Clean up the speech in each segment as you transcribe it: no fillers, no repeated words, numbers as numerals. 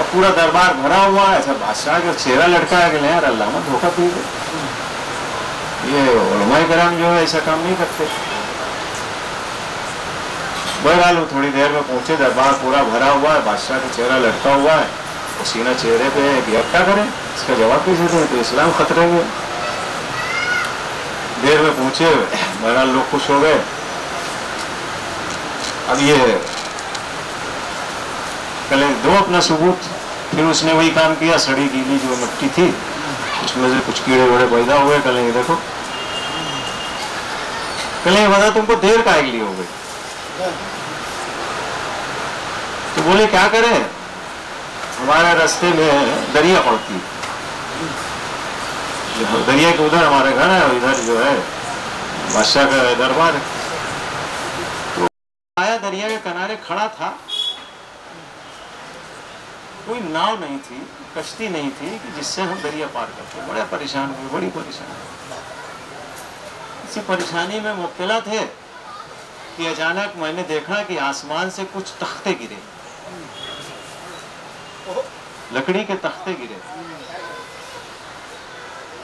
اور پورا دربار بھرا ہوا ہے, ایسا بادشاہ کا چہرہ لٹکا ہے کہ نہیں یار اللہ میں دھوکہ پی گئے. یہ علماء کرام جو ہے ایسا کام نہیں کرتے. بہرحال وہ تھوڑی دیر میں پہنچے, دربار پورا بھرا ہوا ہے, بادشاہ کا چہرہ لٹکا ہوا ہے, پسینہ چہرے پہ ہے کہ اب کیا کریں, اس کا جواب کیسے دیں, تو اسلام خطرے میں. دیر میں پہنچے, بہرحال لوگ خوش ہو گئے. اب یہ کل دو اپنا ثبوت. پھر اس نے وہی کام کیا, سڑی گیلی جو مٹی تھی اس میں سے کچھ کیڑے وڑے پیدا ہوئے. کہیں یہ دیکھو, کہیں یہ بتا تم کو دیر کا لیے ہو گئی. تو بولے کیا کریں, ہمارے راستے میں دریا پڑتی, دریا کے ادھر ہمارے گھر ہے, اور ادھر جو ہے بادشاہ کا دربار ہے. تو آیا, دریا کے کنارے کھڑا تھا, کوئی ناؤ نہیں تھی, کشتی نہیں تھی کہ جس سے ہم دریا پار کرتے. بڑے پریشان ہوئے, بڑی پریشانی. اسی پریشانی میں مبتلا تھے کہ اچانک میں نے دیکھا کہ آسمان سے کچھ تختے گرے, لکڑی کے تختے گرے,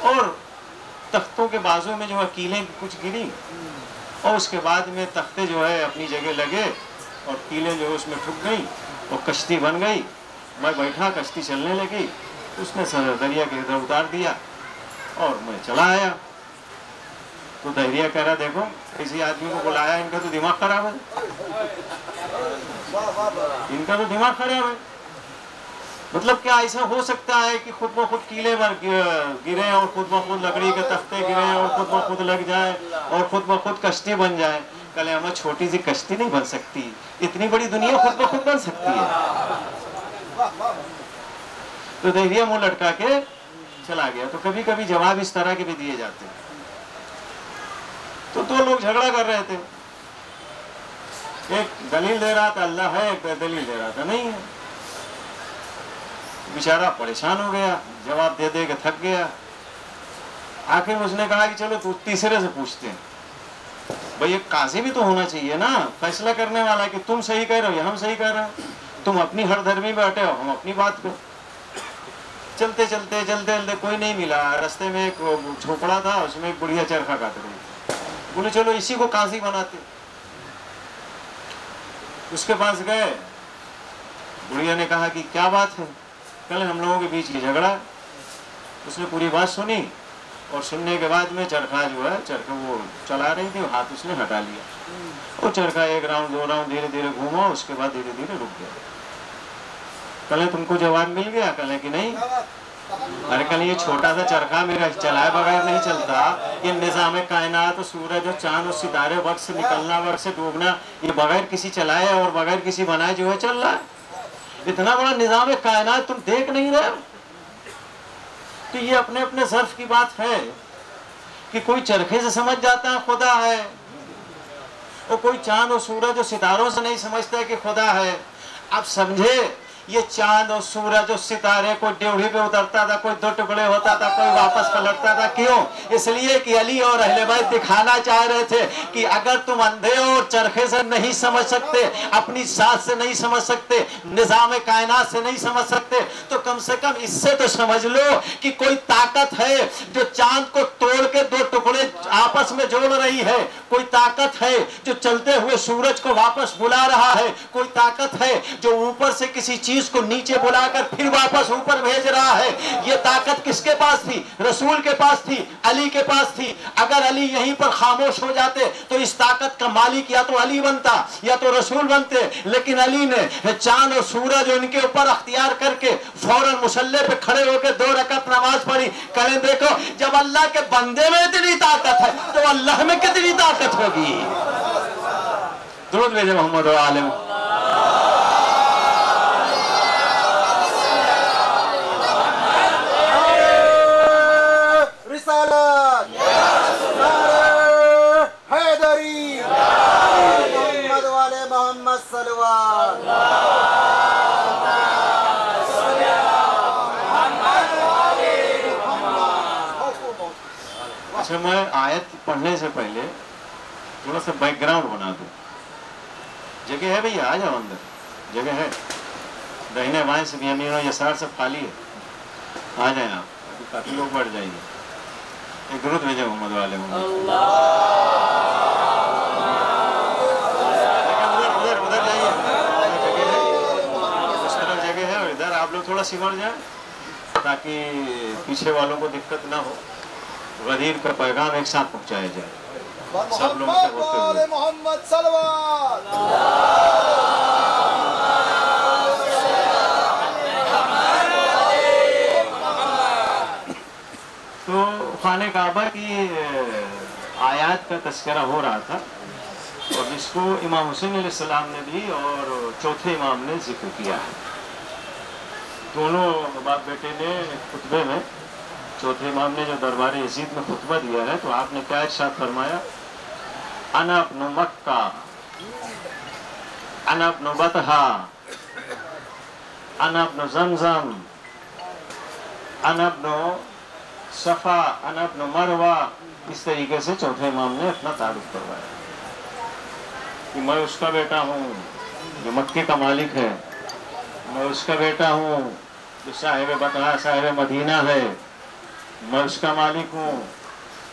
اور تختوں کے بازو میں جو ہے کیلیں کچھ گری, اور اس کے بعد میں تختے جو ہے اپنی جگہ لگے اور کیلیں جو ہے اس میں ٹھک گئی اور کشتی بن گئی. میں بیٹھا, کشتی چلنے لگی, اس نے دریا کے ادھر اتار دیا اور میں چلا آیا. تو دریا کہہ رہا دیکھو کسی آدمی کو بلایا, ان کا تو دماغ خراب ہے, ان کا تو دماغ خراب ہے. مطلب کیا ایسا ہو سکتا ہے کہ خود بخود کیلے گرے اور خود بخود لکڑی کے تختے گرے اور خود بخود لگ جائے اور خود بخود کشتی بن جائے. کل ہمیں چھوٹی سی کشتی نہیں بن سکتی, اتنی بڑی دنیا خود بخود بن سکتی ہے. تو دریا منہ لٹکا کے چلا گیا. تو کبھی کبھی جواب اس طرح کے بھی دیے جاتے ہیں. تو دو لوگ جھگڑا کر رہے تھے, ایک دلیل دے رہا تھا اللہ ہے, ایک دلیل دے رہا تھا نہیں ہے. بیچارہ پریشان ہو گیا, جواب دے دے کے تھک گیا. آخر اس نے کہا کہ چلو تو تیسرے سے پوچھتے ہیں. بھئی ایک قاضی بھی تو ہونا چاہیے نا, فیصلہ کرنے والا, کہ تم صحیح کہہ رہے ہو یا ہم صحیح کہہ رہے ہیں. تم اپنی ہر دھرمی میں بیٹھے ہو, ہم اپنی بات پہ. چلتے چلتے چلتے چلتے کوئی نہیں ملا. راستے میں ایک جھوپڑا تھا, اس میں ایک بڑھیا چرخا کاٹ رہی. بولے چلو اسی کو قاضی بناتے. اس کے پاس گئے, بڑھیا نے کہا کہ کیا بات ہے, کل ہم لوگوں کے بیچ یہ جھگڑا. اس نے پوری بات سنی, اور سننے کے بعد میں چرخا جو ہے, چرخا وہ چلا رہی تھی, ہاتھ اس نے ہٹا لیا. وہ چرخا ایک راؤنڈ دو راؤنڈ دھیرے دھیرے گھوما, اس کے بعد دھیرے دھیرے رک گیا. کل تم کو جواب مل گیا, کل کہ نہیں. ارے کل یہ چھوٹا سا چرخا میرا چلائے بغیر نہیں چلتا. یہ نظام کائنات, سورج اور چاند اور ستارے, وقت سے نکلنا وقت سے ڈوبنا, یہ بغیر کسی چلائے اور بغیر کسی بنائے جو ہے چل رہا ہے. اتنا بڑا نظام کائنات تم دیکھ نہیں رہے. تو یہ اپنے اپنے ظرف کی بات ہے کہ کوئی چرخے سے سمجھ جاتا ہے خدا ہے, اور کوئی چاند اور سورج اور ستاروں سے نہیں سمجھتا ہے کہ خدا ہے. اب سمجھے, یہ چاند اور سورج اور ستارے, کوئی ڈیوڑھی پہ اترتا تھا, کوئی دو ٹکڑے ہوتا تھا, کوئی واپس پلٹتا تھا. کیوں؟ اس لیے کہ علی اور اہل بیت دکھانا چاہ رہے تھے کہ اگر تم اندھے اور چرخے سے نہیں سمجھ سکتے, اپنی ذات سے نہیں سمجھ سکتے, نظام کائنات سے نہیں سمجھ سکتے, تو کم سے کم اس سے تو سمجھ لو کہ کوئی طاقت ہے جو چاند کو توڑ کے دو ٹکڑے آپس میں جوڑ رہی ہے. کوئی طاقت ہے جو چلتے ہوئے سورج کو واپس بلا رہا ہے. کوئی طاقت ہے جو اوپر سے کسی چیز کو نیچے بلا کر پھر واپس اوپر بھیج رہا ہے. یہ طاقت کس کے پاس تھی؟ رسول کے پاس تھی, علی کے پاس تھی. اگر علی یہیں پر خاموش ہو جاتے تو اس طاقت کا مالک یا تو علی بنتا یا تو رسول بنتے. لیکن علی نے چاند اور سورج ان کے اوپر اختیار کر کے فوراً مصلی پہ کھڑے ہو کے 2 رکعت نماز پڑھی. کہیں دیکھو, جب اللہ کے بندے میں اتنی طاقت ہے تو اللہ میں کتنی طاقت ہوگی. درود بھیجے محمد و عالم. اچھا, میں آیت پڑھنے سے پہلے تھوڑا سا بیک گراؤنڈ بنا دوں. جگہ ہے بھئی, آ جاؤ اندر, جگہ ہے. دہنے بائیں سے بھی یمین و یسار سے خالی ہے. آ جائیں آپ, ابھی کافی لوگ بڑھ جائیں گے. ایک درود بھیجے محمد والے محمد. ادھر جائیے, اس طرف جگہ ہے, اور ادھر آپ لوگ تھوڑا سمٹ جائیں تاکہ پیچھے والوں کو دقت نہ ہو. غدیر کا پیغام ایک ساتھ پہنچایا جائے سب لوگوں سے ہوتے ہوئے. محمد صلوات. تو خانہ کعبہ کی آیات کا تذکرہ ہو رہا تھا, اور جس کو امام حسین علیہ السلام نے بھی اور چوتھے امام نے ذکر کیا ہے. دونوں باپ بیٹے نے خطبے میں, چوتھے امام نے جو دربار یزید میں خطبہ دیا ہے تو آپ نے کیا ارشاد فرمایا؟ انا ابن مکہ, انا ابن بطحہ, انا ابن زمزم, انا ابن صفا, انا ابن مروہ. اس طریقے سے چوتھے امام نے اپنا تعارف کروایا کہ میں اس کا بیٹا ہوں جو مکے کا مالک ہے, میں اس کا بیٹا ہوں جو صاحب بطحہ صاحب مدینہ ہے, میں اس کا مالک ہوں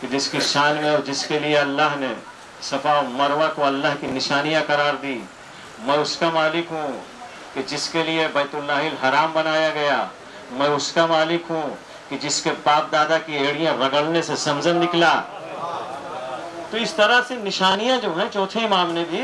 کہ جس کی شان میں اور جس کے لیے اللہ نے صفا و مروہ کو اللہ کی نشانیاں قرار دی. میں اس کا مالک ہوں کہ جس کے لیے بیت اللہ الحرام بنایا گیا. میں اس کا مالک ہوں کہ جس کے باپ دادا کی ایڑیاں رگڑنے سے زمزم نکلا. تو اس طرح سے نشانیاں جو ہیں چوتھے امام نے بھی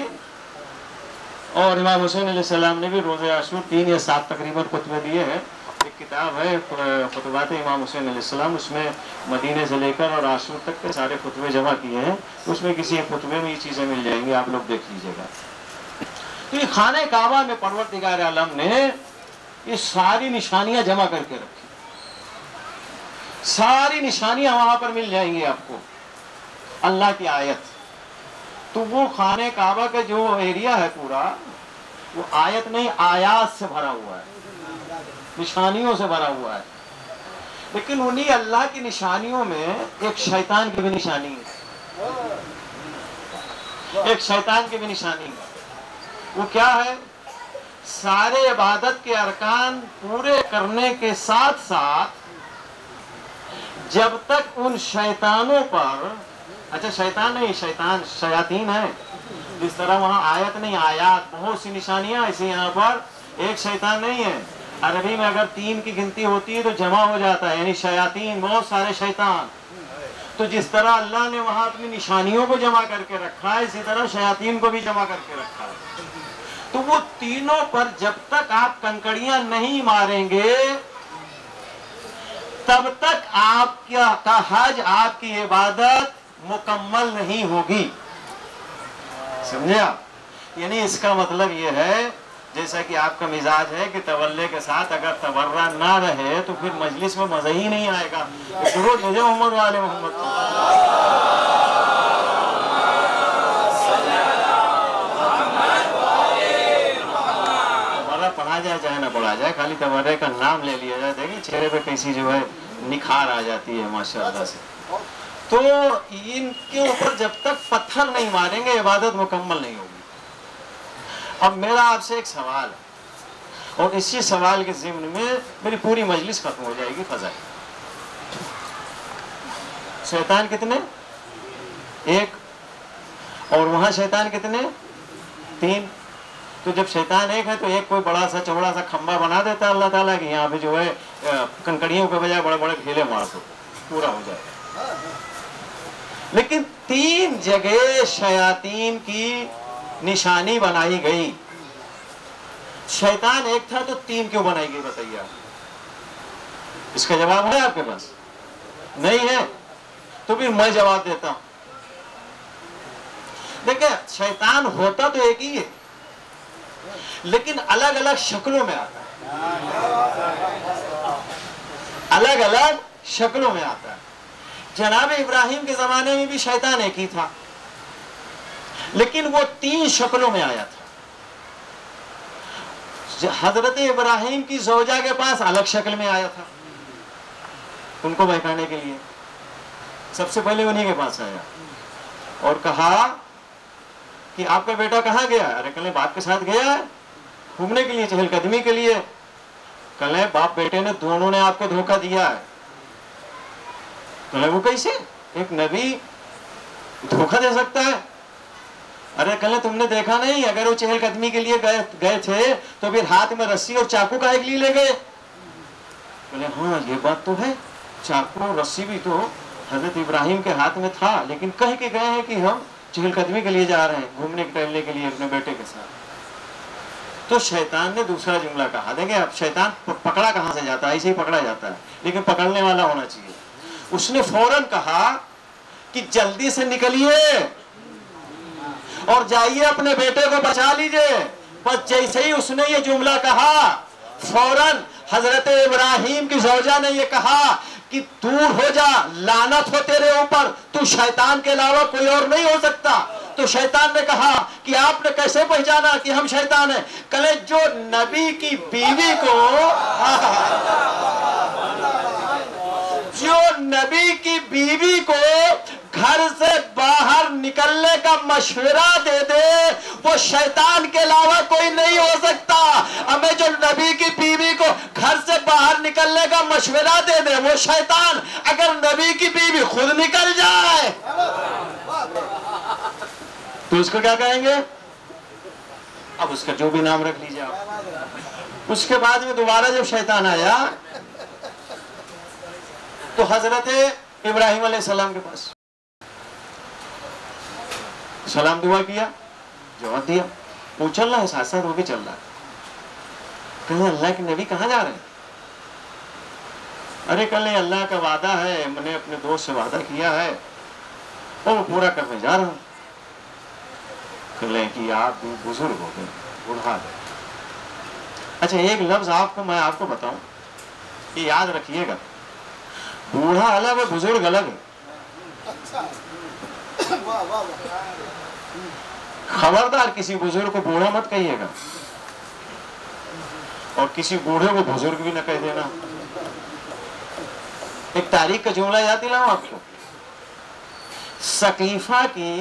اور امام حسین علیہ السلام نے بھی روزہ عاشور 3 یا 7 تقریباً خطبے دیے ہیں. ایک کتاب ہے خطبات امام حسین علیہ السلام, اس میں مدینے سے لے کر اور عاشور تک کے سارے خطبے جمع کیے ہیں. اس میں کسی ایک خطبے میں یہ چیزیں مل جائیں گی, آپ لوگ دیکھ لیجیے گا. تو یہ خانہ کعبہ میں پروردگار عالم نے یہ ساری نشانیاں جمع کر کے رکھی. ساری نشانیاں وہاں پر مل جائیں گی آپ کو, اللہ کی آیت. تو وہ خانہ کعبہ کا جو ایریا ہے پورا, وہ آیت نہیں آیات سے بھرا ہوا ہے, نشانیوں سے بھرا ہوا ہے. لیکن انہی اللہ کی نشانیوں میں ایک شیطان کی بھی نشانی ہے, ایک شیطان کی بھی نشانی ہے. وہ کیا ہے؟ سارے عبادت کے ارکان پورے کرنے کے ساتھ ساتھ جب تک ان شیطانوں پر, اچھا شیطان نہیں, شیاطین ہیں. جس طرح وہاں آیت نہیں آیات, بہت سی نشانیاں, ایسے یہاں پر ایک شیطان نہیں ہے. عربی میں اگر 3 کی گنتی ہوتی ہے تو جمع ہو جاتا ہے, یعنی شیاطین, بہت سارے شیطان. تو جس طرح اللہ نے وہاں اپنی نشانیوں کو جمع کر کے رکھا ہے, اسی طرح شیاطین کو بھی جمع کر کے رکھا ہے. تو وہ تینوں پر جب تک آپ کنکڑیاں نہیں ماریں گے تب تک آپ کا حج, آپ کی عبادت مکمل نہیں ہوگی. سمجھے آپ؟ یعنی اس کا مطلب یہ ہے جیسا کہ آپ کا مزاج ہے کہ تولے کے ساتھ اگر تورہ نہ رہے تو پھر مجلس میں مزہ ہی نہیں آئے گا. درود بھیجو محمد والے محمد. پڑھا جائے چاہے نہ پڑھا جائے, خالی تورے کا نام لے لیا جائے, دیکھیں چہرے پہ کیسی جو ہے نکھار آ جاتی ہے ماشاءاللہ سے. تو ان کے اوپر جب تک پتھر نہیں ماریں گے عبادت مکمل نہیں ہوگی. اب میرا آپ سے ایک سوال ہے, اور اسی سوال کے ضمن میں میری پوری مجلس ختم ہو جائے گی. فضائل شیطان کتنے؟ 1. اور وہاں شیطان کتنے؟ 3. تو جب شیطان 1 ہے تو ایک کوئی بڑا سا چوڑا سا کھمبا بنا دیتا ہے اللہ تعالیٰ کی, یہاں پہ جو ہے کنکڑیوں کے بجائے بڑے بڑے ڈھیلے مار دو, پورا ہو جائے. لیکن 3 جگہ شیاطین کی نشانی بنائی گئی. شیطان 1 تھا تو 3 کیوں بنائی گئی بتائیے آپ؟ اس کا جواب ہے آپ کے پاس؟ نہیں ہے. تو پھر میں جواب دیتا ہوں. دیکھیں شیطان ہوتا تو ایک ہی ہے لیکن الگ الگ شکلوں میں آتا ہے, الگ الگ شکلوں میں آتا ہے. جناب ابراہیم کے زمانے میں بھی شیطان ایک ہی تھا لیکن وہ 3 شکلوں میں آیا تھا. حضرت ابراہیم کی زوجہ کے پاس الگ شکل میں آیا تھا ان کو بہکانے کے لیے. سب سے پہلے انہی کے پاس آیا اور کہا کہ آپ کا بیٹا کہاں گیا؟ ارے کل بات کے ساتھ گیا ہے گھومنے کے لیے, چہل قدمی کے لیے. کہے باپ بیٹے نے دونوں نے آپ کو دھوکہ دیا ہے. کہے وہ کیسے؟ ایک نبی دھوکہ دے سکتا ہے؟ ارے کہے تم نے دیکھا نہیں اگر وہ چہل قدمی کے لیے گئے تھے تو پھر ہاتھ میں رسی اور چاقو کا ایک لے گئے. بولے ہاں یہ بات تو ہے, چاقو اور رسی بھی تو حضرت ابراہیم کے ہاتھ میں تھا, لیکن کہہ کے گئے ہیں کہ ہم چہل قدمی کے لیے جا رہے ہیں, گھومنے ٹہلنے کے لیے اپنے بیٹے کے ساتھ. تو شیطان نے دوسرا جملہ کہا. دیکھیں اب شیطان پکڑا کہاں سے جاتا ہے, ایسے ہی پکڑا جاتا ہے, لیکن پکڑنے والا ہونا چاہیے. اس نے فوراً کہا کہ جلدی سے نکلیے اور جائیے اپنے بیٹے کو بچا لیجئے. بس جیسے ہی اس نے یہ جملہ کہا فوراً حضرت ابراہیم کی زوجہ نے یہ کہا کہ دور ہو جا, لعنت ہو تیرے اوپر, تو شیطان کے علاوہ کوئی اور نہیں ہو سکتا. تو شیطان نے کہا کہ آپ نے کیسے پہچانا کہ ہم شیطان ہیں؟ کہے جو نبی کی بیوی کو گھر سے باہر نکلنے کا مشورہ دے دے وہ شیطان کے علاوہ کوئی نہیں ہو سکتا. ہمیں جو نبی کی بیوی کو گھر سے باہر نکلنے کا مشورہ دے دے وہ شیطان. اگر نبی کی بیوی خود نکل جائے تو اس کو کیا کہیں گے؟ اب اس کا جو بھی نام رکھ لیجیے آپ. اس کے بعد میں دوبارہ جب شیطان آیا تو حضرت ابراہیم علیہ السلام کے پاس سلام دعا کیا, جواب دیا, وہ چل رہا ہے ساتھ ساتھ وہ بھی چل رہا ہے. کہیں اللہ کے نبی کہاں جا رہے ہیں؟ ارے کل اللہ کا وعدہ ہے, میں نے اپنے دوست سے وعدہ کیا ہے اور وہ پورا کرنے جا رہا ہوں. کہلیں کہ آپ بھی بزرگ ہو گئے, بڑھا گئے. اچھا ایک لفظ میں آپ کو بتاؤں کہ یاد رکھیے گا, بوڑھا الگ ہے بزرگ الگ ہے. خبردار کسی بزرگ کو بوڑھا مت کہیے گا اور کسی بوڑھے کو بزرگ بھی نہ کہہ دینا. ایک تاریخ کا جملہ یاد دلاؤں آپ کو. ثقیفہ کی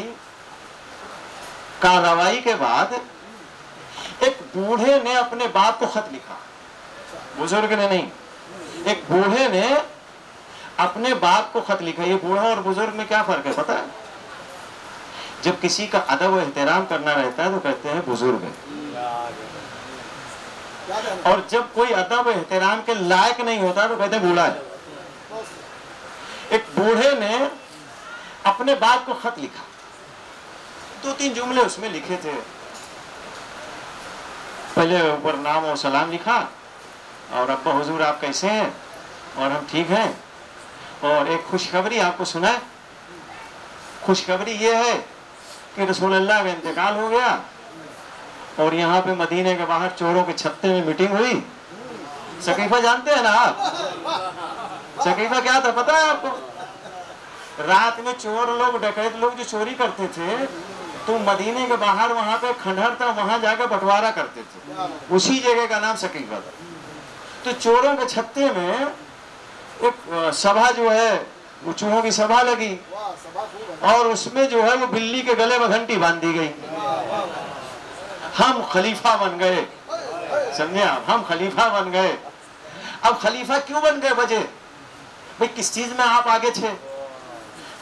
کارروائی کے بعد ایک بوڑھے نے اپنے باپ کو خط لکھا, بزرگ نے نہیں, ایک بوڑھے نے اپنے باپ کو خط لکھا. یہ بوڑھا اور بزرگ میں کیا فرق ہے پتہ ہے؟ جب کسی کا ادب و احترام کرنا رہتا ہے تو کہتے ہیں بزرگ ہے, اور جب کوئی ادب و احترام کے لائق نہیں ہوتا تو کہتے ہیں بوڑھا ہے. ایک بوڑھے نے اپنے باپ کو خط لکھا, 2-3 جملے اس میں لکھے تھے. پہلے اوپر نام اور سلام لکھا اور ابا حضور آپ کیسے ہیں, اور ہم ٹھیک ہیں, اور ایک خوشخبری آپ کو سنائے. خوشخبری یہ ہے کہ رسول اللہ کا انتقال ہو گیا اور یہاں پہ مدینے کے باہر چوروں کے چھتے میں میٹنگ ہوئی. ثقیفہ جانتے ہیں نا آپ؟ ثقیفہ کیا تھا پتہ ہے آپ کو؟ رات میں چور لوگ, ڈکیت لوگ جو چوری کرتے تھے تو مدینے کے باہر وہاں پہ کھنڈر تھا, وہاں جا کے بٹوارا کرتے تھے. اسی جگہ کا نام ثقیفہ تھا. تو چوروں کے چھتے میں ایک سبھا جو ہے وہ چوہوں کی سبھا لگی اور اس میں جو ہے وہ بلی کے گلے میں گھنٹی باندھ دی گئی. ہم خلیفہ بن گئے, سمجھے آپ, ہم خلیفہ بن گئے. اب خلیفہ کیوں بن گئے وجہ بھئی کس چیز میں آپ آگے تھے؟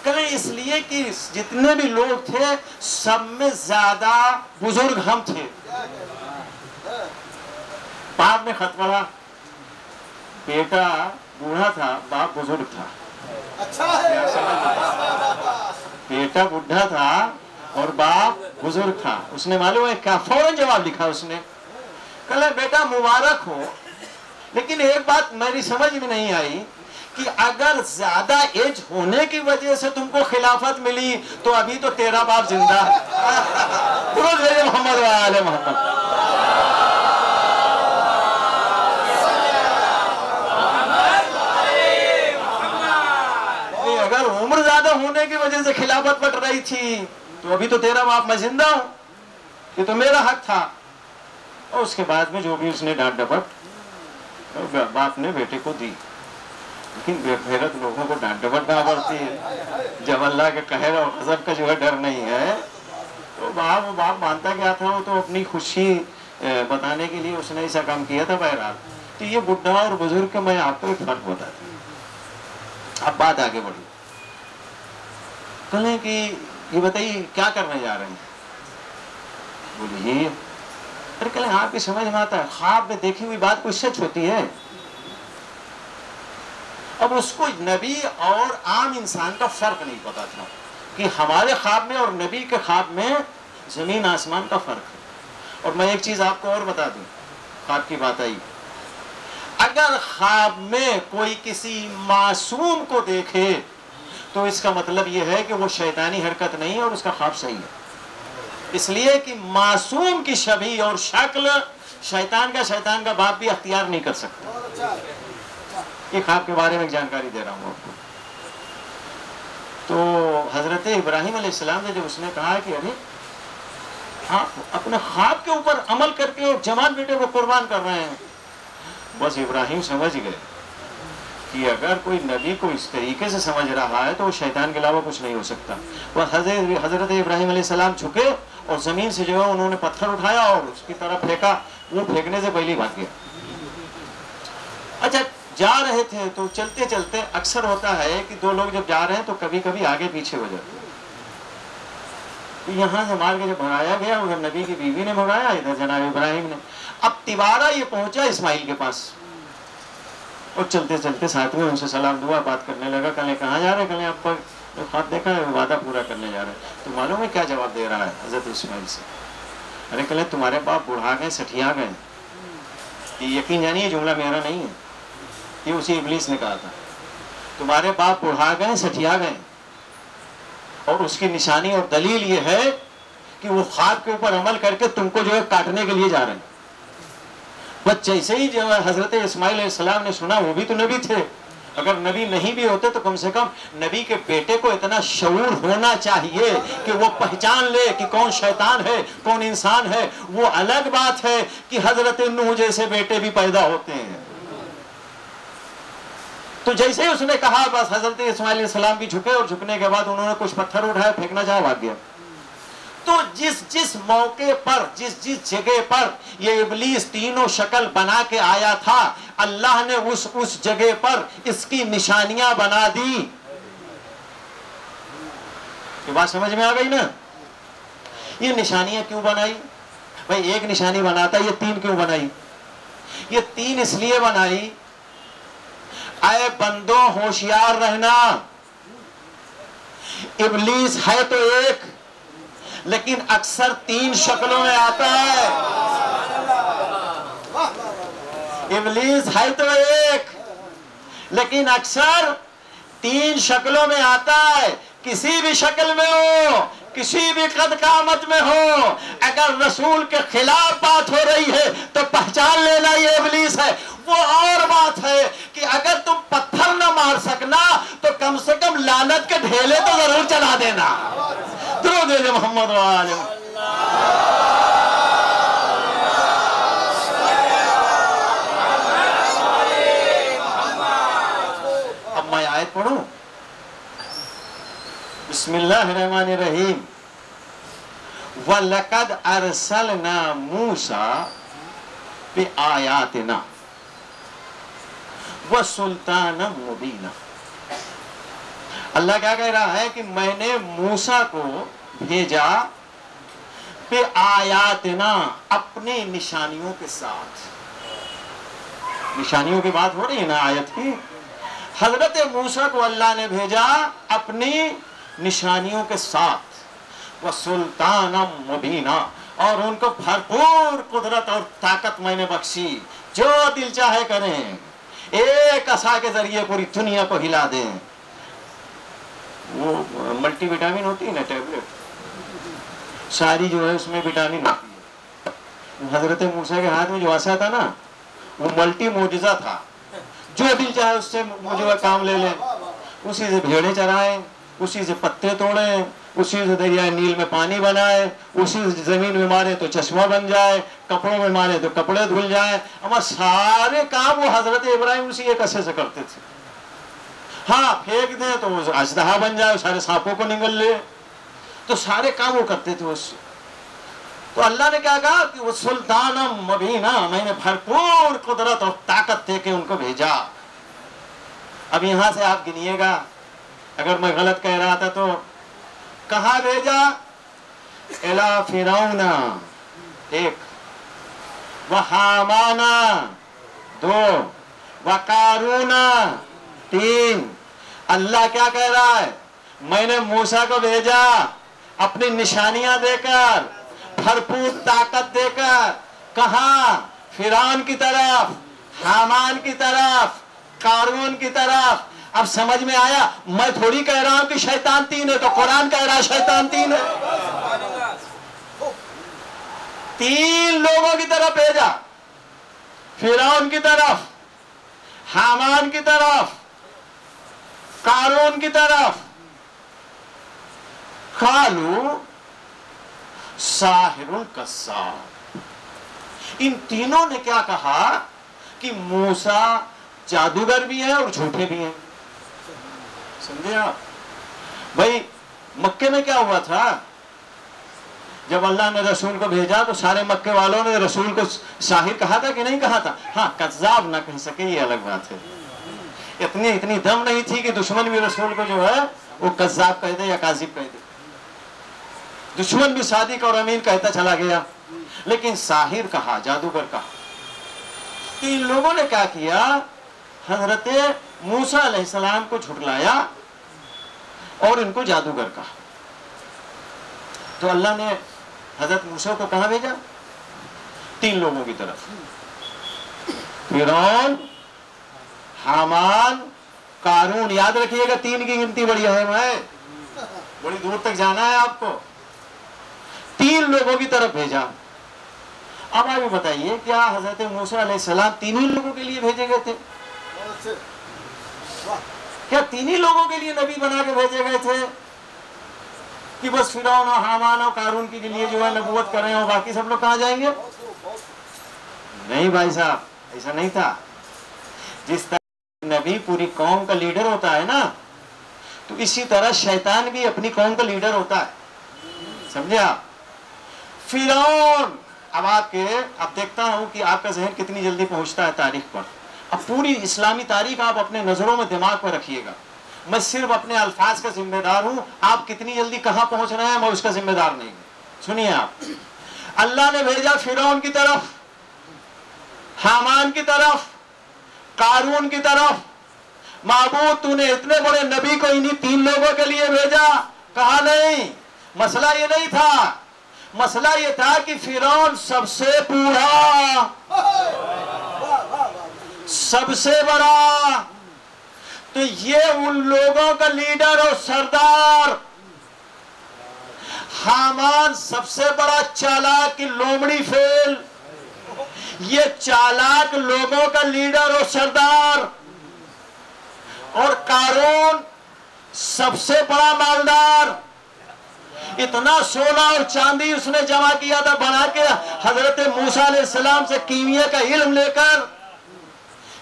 کہیں اس لیے کہ جتنے بھی لوگ تھے سب میں زیادہ بزرگ ہم تھے. باپ نے خط پڑھا, بیٹا بوڑھا تھا باپ بزرگ تھا. بیٹا بوڑھا تھا اور باپ بزرگ تھا. اس نے معلوم ہے کیا فوراً جواب لکھا اس نے, کہا بیٹا مبارک ہو, لیکن ایک بات میری سمجھ میں نہیں آئی کہ اگر زیادہ ایج ہونے کی وجہ سے تم کو خلافت ملی تو ابھی تو تیرا باپ زندہ ہے. محمد وآل محمد. اگر عمر زیادہ ہونے کی وجہ سے خلافت پٹ رہی تھی تو ابھی تو تیرا باپ, میں زندہ ہوں, یہ تو میرا حق تھا. اور اس کے بعد میں جو بھی اس نے ڈانٹ ڈپٹ باپ نے بیٹے کو دی. لیکن بے غیرت لوگوں کو ڈانٹ ڈپٹ کہاں پڑتی ہے جب اللہ کے قہر اور غضب کا جو ہے ڈر نہیں ہے. تو باپ مانتا کیا تھا, وہ تو اپنی خوشی بتانے کے لیے اس نے ایسا کام کیا تھا. بہرحال تو یہ بڈھا اور بزرگ کا میں آپ کو ایک فرق بتاتا ہوں. اب بات آگے بڑھی. کہیں کہ یہ بتائیے کیا کرنے جا رہے ہیں؟ بولے یہ. ارے کہیں آپ کی سمجھ میں آتا ہے خواب میں دیکھی ہوئی بات کوئی سچ ہوتی ہے؟ اب اس کو نبی اور عام انسان کا فرق نہیں پتا تھا کہ ہمارے خواب میں اور نبی کے خواب میں زمین آسمان کا فرق ہے. اور میں ایک چیز آپ کو اور بتا دوں، خواب کی بات آئی، اگر خواب میں کوئی کسی معصوم کو دیکھے تو اس کا مطلب یہ ہے کہ وہ شیطانی حرکت نہیں ہے اور اس کا خواب صحیح ہے. اس لیے کہ معصوم کی شبیہ اور شکل شیطان کا باپ بھی اختیار نہیں کر سکتا. یہ خواب کے بارے میں ایک جانکاری دے رہا ہوں آپ کو. تو حضرت ابراہیم علیہ السلام نے جب اس نے کہا کہ ارے آپ اپنے خواب کے اوپر عمل کر کے جوان بیٹے کو قربان کر رہے ہیں، بس ابراہیم سمجھ گئے کہ اگر کوئی نبی کو اس طریقے سے سمجھ رہا ہے تو وہ شیطان کے علاوہ کچھ نہیں ہو سکتا. وہ حضرت ابراہیم علیہ السلام جھکے اور زمین سے جو ہے انہوں نے پتھر اٹھایا اور اس کی طرف پھینکا. وہ پھینکنے سے پہلے بھاگ گیا. اچھا جا رہے تھے تو چلتے چلتے اکثر ہوتا ہے کہ دو لوگ جب جا رہے ہیں تو کبھی کبھی آگے پیچھے ہو جاتے ہیں. یہاں سے مار کے جب بھگایا گیا ادھر نبی کی بیوی نے بھگایا، ادھر جناب ابراہیم نے. اب تبارہ یہ پہنچا اسماعیل کے پاس اور چلتے چلتے ساتھ میں ان سے سلام دعا بات کرنے لگا. کل کہاں جا رہے ہیں؟ کل آپ کو خواب دیکھا ہے وعدہ پورا کرنے جا رہے ہیں. تو معلوم ہے کیا جواب دے رہا ہے حضرت اسماعیل سے؟ ارے کل تمہارے باپ بڑھا گئے، سٹھیا گئے. یہ یقین جانیے یہ جملہ میرا نہیں ہے، یہ اسی ابلیس نے کہا تھا. تمہارے باپ بڑھا گئے، سٹھیا گئے، اور اس کی نشانی اور دلیل یہ ہے کہ وہ خواب کے اوپر عمل کر کے تم کو جو ہے کاٹنے کے لیے جا رہے ہیں. بس جیسے ہی جو ہے حضرت اسماعیل علیہ السلام نے سنا، وہ بھی تو نبی تھے، اگر نبی نہیں بھی ہوتے تو کم سے کم نبی کے بیٹے کو اتنا شعور ہونا چاہیے کہ وہ پہچان لے کہ کون شیطان ہے کون انسان ہے. وہ الگ بات ہے کہ حضرت نوح جیسے بیٹے بھی پیدا ہوتے ہیں. تو جیسے ہی اس نے کہا بس حضرت اسماعیل علیہ السلام بھی جھکے اور جھکنے کے بعد انہوں نے کچھ پتھر اٹھایا، پھینکنا چاہا، بھاگ گیا. تو جس موقع پر جس جگہ پر یہ ابلیس تینوں شکل بنا کے آیا تھا، اللہ نے اس جگہ پر اس کی نشانیاں بنا دی. یہ بات سمجھ میں آ گئی نا؟ یہ نشانیاں کیوں بنائی؟ بھائی ایک نشانی بناتا، یہ تین کیوں بنائی؟ یہ تین اس لیے بنائی، اے بندوں ہوشیار رہنا، ابلیس ہے تو ایک لیکن اکثر تین شکلوں میں آتا ہے. ابلیس ہے تو ایک لیکن اکثر تین شکلوں میں آتا ہے. کسی بھی شکل میں ہو، کسی بھی قد قامت میں ہو، اگر رسول کے خلاف بات ہو رہی ہے تو پہچان لینا یہ ابلیس ہے. وہ اور بات ہے کہ اگر تم پتھر نہ مار سکنا تو کم سے کم لعنت کے ڈھیلے تو ضرور چلا دینا. درود محمد وآلہ. اب میں آیت پڑھوں. بسم اللہ الرحمن الرحیم. وَلَقَدْ أَرْسَلْنَا مُوسَى بِآيَاتِنَا وَسُلْطَانًا مُبِينًا. اللہ کیا کہہ رہا ہے کہ میں نے موسیٰ کو بھیجا بِآيَاتِنَا، اپنی نشانیوں کے ساتھ. نشانیوں کی بات ہو رہی ہے نا آیت کی. حضرت موسیٰ کو اللہ نے بھیجا اپنی نشانیوں کے ساتھ، وَسُلْطَانًا مُبِينًا، اور ان کو بھرپور قدرت اور طاقت میں نے بخشی. جو دل چاہے کریں، ایک عصا کے ذریعے پوری دنیا کو ہلا دیں. وہ ملٹی وٹامن ہوتی ہے نا ٹیبلٹ، ساری جو ہے اس میں وٹامن ہوتی ہے. حضرت موسیٰ کے ہاتھ میں جو عصا تھا نا وہ ملٹی معجزہ تھا. جو دل چاہے اس سے جو کام لے لیں. اسی سے بھیڑیں چرائیں، اسی سے پتے توڑیں، اسی سے دریائے نیل میں پانی بنائے، اسی سے زمین میں مارے تو چشمہ بن جائے، کپڑوں میں مارے تو کپڑے دھل جائیں. ہمارے سارے کام وہ حضرت ابراہیم اسی ایک عصے سے کرتے تھے. ہاں پھینک دیں تو اژدہا بن جائے، سارے سانپوں کو نگل لے، تو سارے کام وہ کرتے تھے اس سے. تو اللہ نے کیا کہا کہ وہ سلطان مبینہ، میں نے بھرپور قدرت اور طاقت دے کے ان کو بھیجا. اب یہاں سے آپ گنیے گا، اگر میں غلط کہہ رہا تھا تو کہاں بھیجا؟ الی فرعون ایک، وحامان دو، وقارون تین. اللہ کیا کہہ رہا ہے؟ میں نے موسیٰ کو بھیجا اپنی نشانیاں دے کر، بھرپور طاقت دے کر. کہاں؟ فرعون کی طرف، حامان کی طرف، قارون کی طرف. اب سمجھ میں آیا؟ میں تھوڑی کہہ رہا ہوں کہ شیطان تین ہے، تو قرآن کہہ رہا ہے شیطان تین ہے. تین لوگوں کی طرف بھیجا، فرعون کی طرف، حامان کی طرف، قارون کی طرف. قالوا ساحر کذاب. ان تینوں نے کیا کہا کہ موسیٰ جادوگر بھی ہیں اور جھوٹے بھی ہیں. سمجھے آپ؟ بھائی مکے میں کیا ہوا تھا؟ جب اللہ نے رسول کو بھیجا تو سارے مکے والوں نے رسول کو ساحر کہا تھا کہ نہیں کہا تھا؟ ہاں، کذاب نہ کہہ سکے یہ الگ بات ہے. اتنی دم نہیں تھی کہ دشمن بھی رسول کو جو ہے وہ کذاب کہہ دے یا کاذب کہہ دے. دشمن بھی صادق اور امین کہتا چلا گیا، لیکن ساحر کہا، جادوگر کہا. تین لوگوں نے کیا کیا؟ حضرت موسیٰ علیہ السلام کو جھٹلایا اور ان کو جادوگر کہا. تو اللہ نے حضرت موسیٰ کو کہاں بھیجا؟ تین لوگوں کی طرف، فرعون، حامان، قارون. یاد رکھیے گا تین کی گنتی بڑی اہم ہے، بڑی دور تک جانا ہے آپ کو. تین لوگوں کی طرف بھیجا. اب آپ بتائیے کیا حضرت موسیٰ علیہ السلام تین ہی لوگوں کے لیے بھیجے گئے تھے؟ کیا تین ہی لوگوں کے لیے نبی بنا کے بھیجے گئے تھے کہ بس فرعون اور حامان اور قارون کے لیے جو ہے نبوت کر رہے ہیں اور باقی سب لوگ کہاں جائیں گے؟ نہیں بھائی صاحب، ایسا نہیں تھا. جس طرح نبی پوری قوم کا لیڈر ہوتا ہے نا، تو اسی طرح شیطان بھی اپنی قوم کا لیڈر ہوتا ہے. سمجھے آپ؟ فرعون، اب دیکھتا ہوں کہ آپ کا ذہن کتنی جلدی پہنچتا ہے تاریخ پر. اب پوری اسلامی تاریخ آپ اپنے نظروں میں دماغ پر رکھیے گا. میں صرف اپنے الفاظ کا ذمہ دار ہوں، آپ کتنی جلدی کہاں پہنچ رہے ہیں میں اس کا ذمہ دار نہیں ہوں. سنیے آپ، اللہ نے بھیجا فرعون کی طرف، حامان کی طرف، قارون کی طرف. معبود تو نے اتنے بڑے نبی کو انہی تین لوگوں کے لیے بھیجا؟ کہا نہیں. مسئلہ یہ نہیں تھا، مسئلہ یہ تھا کہ فرعون سب سے بوڑھا، سب سے بڑا، تو یہ ان لوگوں کا لیڈر اور سردار. حامان سب سے بڑا چالاک کی لومڑی فیل، یہ چالاک لوگوں کا لیڈر اور سردار. اور قارون سب سے بڑا مالدار. اتنا سونا اور چاندی اس نے جمع کیا تھا بنا کے حضرت موسیٰ علیہ السلام سے کیمیا کا علم لے کر،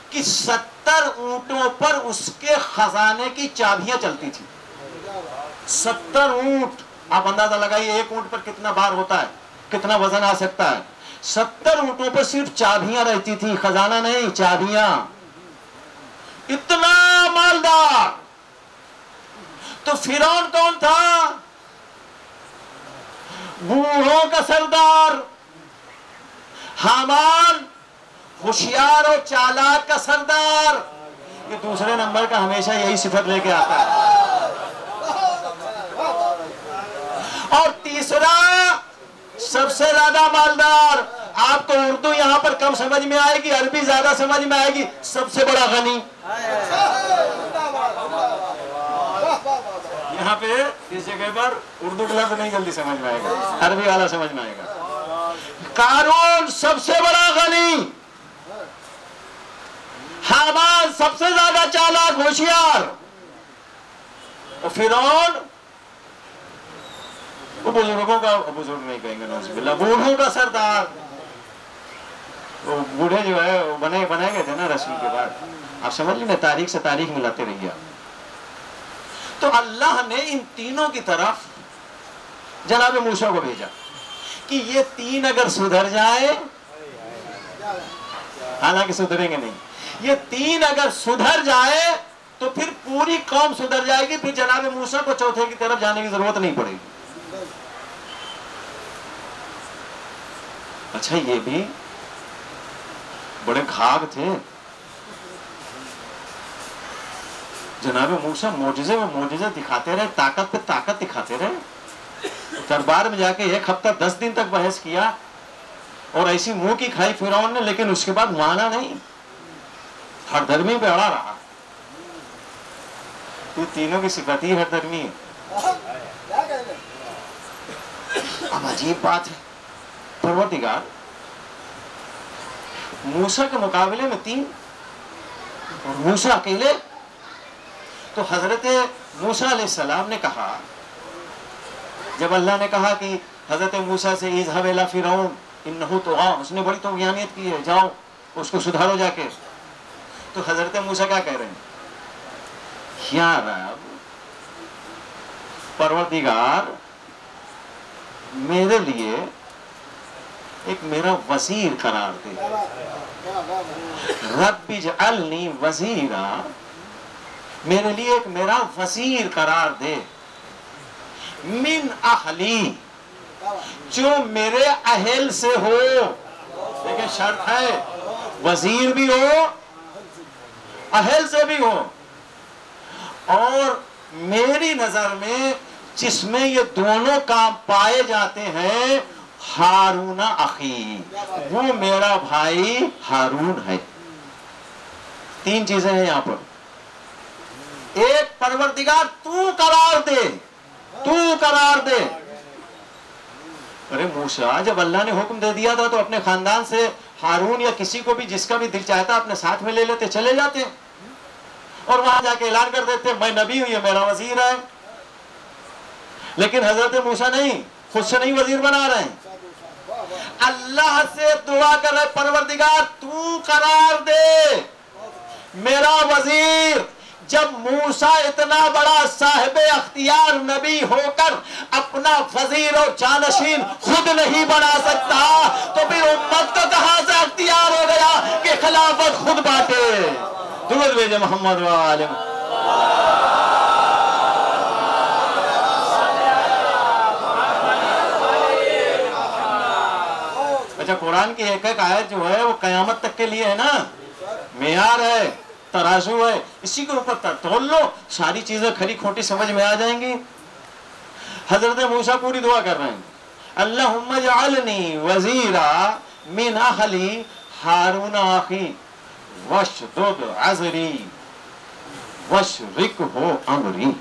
کہ 70 اونٹوں پر اس کے خزانے کی چابیاں چلتی تھی. 70 اونٹ، آپ اندازہ لگائیے ایک اونٹ پر کتنا بار ہوتا ہے، کتنا وزن آ سکتا ہے. 70 اونٹوں پر صرف چابیاں رہتی تھی، خزانہ نہیں، چابیاں. اتنا مالدار. تو فرعون کون تھا؟ بوڑھوں کا سردار. حامان ہوشیار اور چالاک کا سردار. یہ دوسرے نمبر کا ہمیشہ یہی صفت لے کے آتا ہے. اور تیسرا سب سے زیادہ مالدار. آپ کو اردو یہاں پر کم سمجھ میں آئے گی، عربی زیادہ سمجھ میں آئے گی. سب سے بڑا غنی. یہاں پہ اس جگہ پر اردو کا لفظ نہیں جلدی سمجھ میں آئے گا، عربی والا سمجھ میں آئے گا. قارون سب سے بڑا غنی، حامان سب سے زیادہ چالاک ہوشیار، اور فرعون وہ بزرگوں کا، بزرگ نہیں کہیں گے نعوذ باللہ، بوڑھوں کا سردار. وہ بوڑھے جو ہے وہ بنائے گئے تھے نا رسول کے بعد. آپ سمجھ لیں، تاریخ سے تاریخ ملاتے رہیے. تو اللہ نے ان تینوں کی طرف جناب موسیٰ کو بھیجا. کہ یہ تین اگر سدھر جائے، حالانکہ سدھریں گے نہیں، یہ تین اگر سدھر جائے تو پھر پوری قوم سدھر جائے گی، پھر جناب موسیٰ کو چوتھے کی طرف جانے کی ضرورت نہیں پڑے گی۔ اچھا یہ بھی بڑے گھاگ تھے، جناب موسیٰ معجزے میں معجزے دکھاتے رہے، طاقت پہ طاقت دکھاتے رہے، دربار میں جا کے 1 ہفتہ 10 دن تک بحث کیا اور ایسی منہ کی کھائی فرعون نے، لیکن اس کے بعد مانا نہیں، ہر درمی پہ اڑا رہا۔ تو تینوں کی صفت ہی ہر درمی ہے۔ اب عجیب بات ہے، پروردگار موسیٰ کے مقابلے میں 3 اور موسیٰ اکیلے۔ تو حضرت موسیٰ علیہ السلام نے کہا، جب اللہ نے کہا کہ حضرت موسیٰ سے اذهب الى فرعون انه طغى، اس نے بڑی طغیانیت کی ہے، جاؤ اس کو سدھارو جا کے، تو حضرت موسیٰ کیا کہہ رہے ہیں؟ یا رب پروردگار میرے لیے ایک میرا وزیر قرار دے، رب اجعلنی وزیرا، میرے لیے ایک میرا وزیر قرار دے، من اہلی، جو میرے اہل سے ہو، لیکن شرط ہے وزیر بھی ہو اہل سے بھی ہو، اور میری نظر میں جس میں یہ دونوں کام پائے جاتے ہیں، ہارون اخی، وہ میرا بھائی ہارون ہے۔ 3 چیزیں ہیں یہاں پر۔ ایک، پروردگار تو قرار دے، تو قرار دے۔ ارے موسیٰ جب اللہ نے حکم دے دیا تھا تو اپنے خاندان سے ہارون یا کسی کو بھی جس کا بھی دل چاہتا اپنے ساتھ میں لے لیتے، چلے جاتے اور وہاں جا کے اعلان کر دیتے میں نبی ہوں، یہ میرا وزیر ہے۔ لیکن حضرت موسیٰ نہیں، خود سے نہیں وزیر بنا رہے ہیں، اللہ سے دعا کر رہے، پروردگار تو قرار دے میرا وزیر۔ جب موسیٰ اتنا بڑا صاحب اختیار نبی ہو کر اپنا وزیر اور جانشین خود نہیں بنا سکتا، تو پھر امت کا کہاں سے اختیار ہو گیا کہ خلافت خود بانٹے؟ درود بھیجے محمد و آلہ۔ اچھا قرآن کی ایک ایک آیت جو ہے وہ قیامت تک کے لیے ہے نا، معیار ہے، ترازو ہے، اسی کے اوپر تول لو، ساری چیزیں کھری کھوٹی سمجھ میں آ جائیں گی۔ حضرت موسیٰ پوری دعا کر رہے ہیں، اللہم اجعلنی وزیرا من اہلی ہارون اخی واشدد عذری واشرکہ امری۔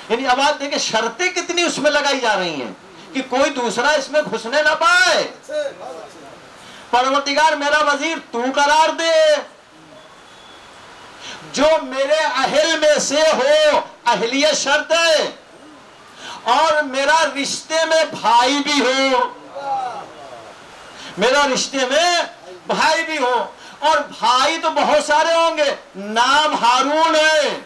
یعنی اب آپ دیکھیں شرطیں کتنی اس میں لگائی جا رہی ہیں کہ کوئی دوسرا اس میں گھسنے نہ پائے۔ پروردگار میرا وزیر تو قرار دے، جو میرے اہل میں سے ہو، اہلیت شرط ہے، اور میرا رشتے میں بھائی بھی ہو، میرا رشتے میں بھائی بھی ہو، اور بھائی تو بہت سارے ہوں گے، نام ہارون ہے۔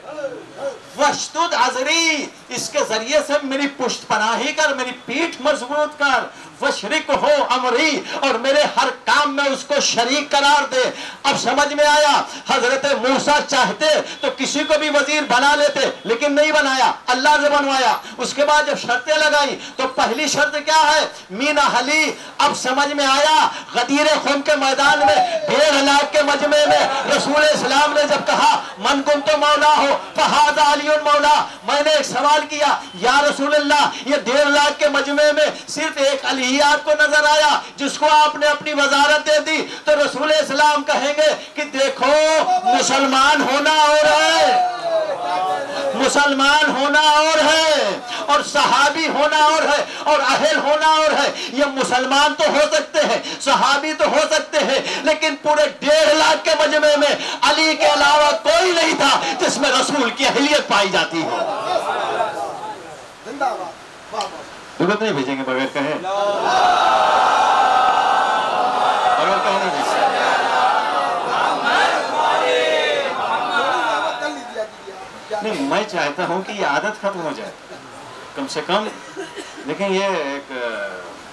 وشدد عذری، اس کے ذریعے سے میری پشت پناہی کر، میری پیٹھ مضبوط کر، وشرک ہو امری، اور میرے ہر کام میں اس کو شریک قرار دے۔ اب سمجھ میں آیا، حضرت موسیٰ چاہتے تو کسی کو بھی وزیر بنا لیتے، لیکن نہیں بنایا، اللہ سے بنوایا۔ اس کے بعد جب شرطیں لگائی تو پہلی شرط کیا ہے؟ مین اہلی۔ اب سمجھ میں آیا، غدیر خم کے میدان میں 1.5 لاکھ کے مجمع میں رسول اسلام نے جب کہا من کنت مولا ہو فہذا علی مولا، میں نے ایک سوال کیا، یا رسول اللہ یہ 1.5 لاکھ کے مجمع میں صرف ایک علی آپ کو نظر آیا جس کو آپ نے اپنی وزارت دے دی، تو رسول اسلام کہیں گے کہ دیکھو مسلمان ہونا اور ہے، مسلمان ہونا اور ہے، اور صحابی ہونا اور ہے، اور اہل ہونا اور ہے۔ یہ مسلمان تو ہو سکتے ہیں، صحابی تو ہو سکتے ہیں، لیکن پورے 1.5 لاکھ کے مجمع میں علی کے علاوہ کوئی نہیں تھا جس میں رسول کی اہلیت پائی جاتی ہے۔ درود نہیں بھیجیں گے بغیر کہے، بغیر کہے نہیں بھیج سکتے۔ نہیں میں چاہتا ہوں کہ یہ عادت ختم ہو جائے کم سے کم، لیکن یہ ایک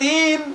3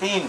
3।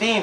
3।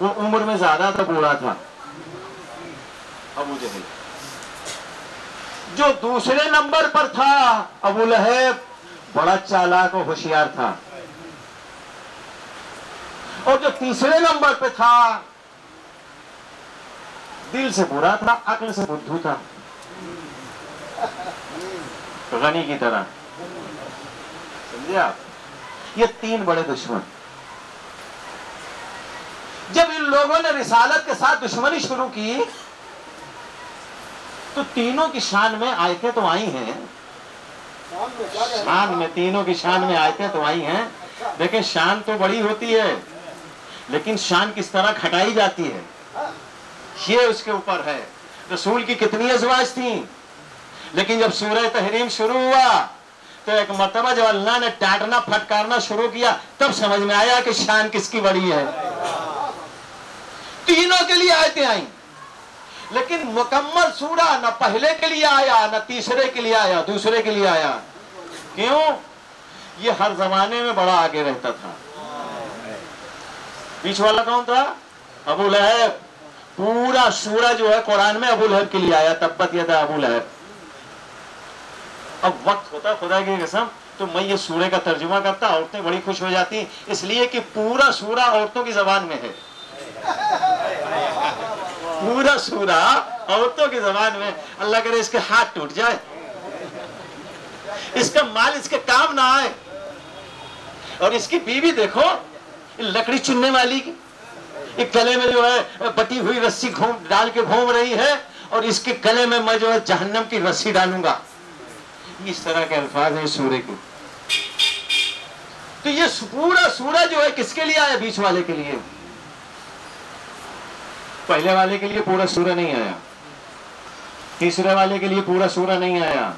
وہ عمر میں زیادہ تھا، بوڑھا تھا، ابو جہل۔ جو دوسرے نمبر پر تھا ابو لہب، بڑا چالاک و ہوشیار تھا، اور جو تیسرے نمبر پہ تھا دل سے برا تھا، عقل سے بدھو تھا، غنی کی طرح، سمجھے آپ؟ یہ تین بڑے دشمن۔ جب ان لوگوں نے رسالت کے ساتھ دشمنی شروع کی تو تینوں کی شان میں آیتیں تو آئی ہیں، شان میں، تینوں کی شان میں آیتیں تو آئی ہیں۔ دیکھیں شان تو بڑی ہوتی ہے، لیکن شان کس طرح کھٹائی جاتی ہے یہ اس کے اوپر ہے۔ رسول کی کتنی ازواج تھیں، لیکن جب سورہ تحریم شروع ہوا تو ایک مرتبہ جب اللہ نے ڈانٹنا پھٹکارنا شروع کیا تب سمجھ میں آیا کہ شان کس کی بڑی ہے۔ تینوں کے لیے آیتیں آئیں، لیکن مکمل سورہ نہ پہلے کے لیے آیا، نہ تیسرے کے لیے آیا، دوسرے کے لیے آیا۔ کیوں؟ یہ ہر زمانے میں بڑا آگے رہتا تھا۔ بیچ والا کون تھا؟ ابو لہب۔ پورا سورہ جو ہے قرآن میں ابو لہب کے لیے آیا، تبت یدا ابو لہب۔ اب وقت ہوتا خدا کی قسم تو میں یہ سورہ کا ترجمہ کرتا، عورتیں بڑی خوش ہو جاتی، اس لیے کہ پورا سورہ عورتوں کی زبان میں ہے، پورا سورہ عورتوں کی زبان میں۔ اللہ کرے اس کے ہاتھ ٹوٹ جائے، اس کا مال اس کے کام نہ آئے۔ اور اس کی بیوی دیکھو، لکڑی چننے والی کی، ایک گلے میں جو ہے بٹی ہوئی رسی ڈال کے گھوم رہی ہے، اور اس کے گلے میں میں جو ہے جہنم کی رسی ڈالوں گا۔ اس طرح کے الفاظ ہیں سورہ کے۔ تو یہ پورا سورہ جو ہے کس کے لیے آیا؟ بیچ والے کے لیے۔ پہلے والے کے لیے پورا سورہ نہیں آیا، تیسرے والے کے لیے پورا سورہ نہیں آیا،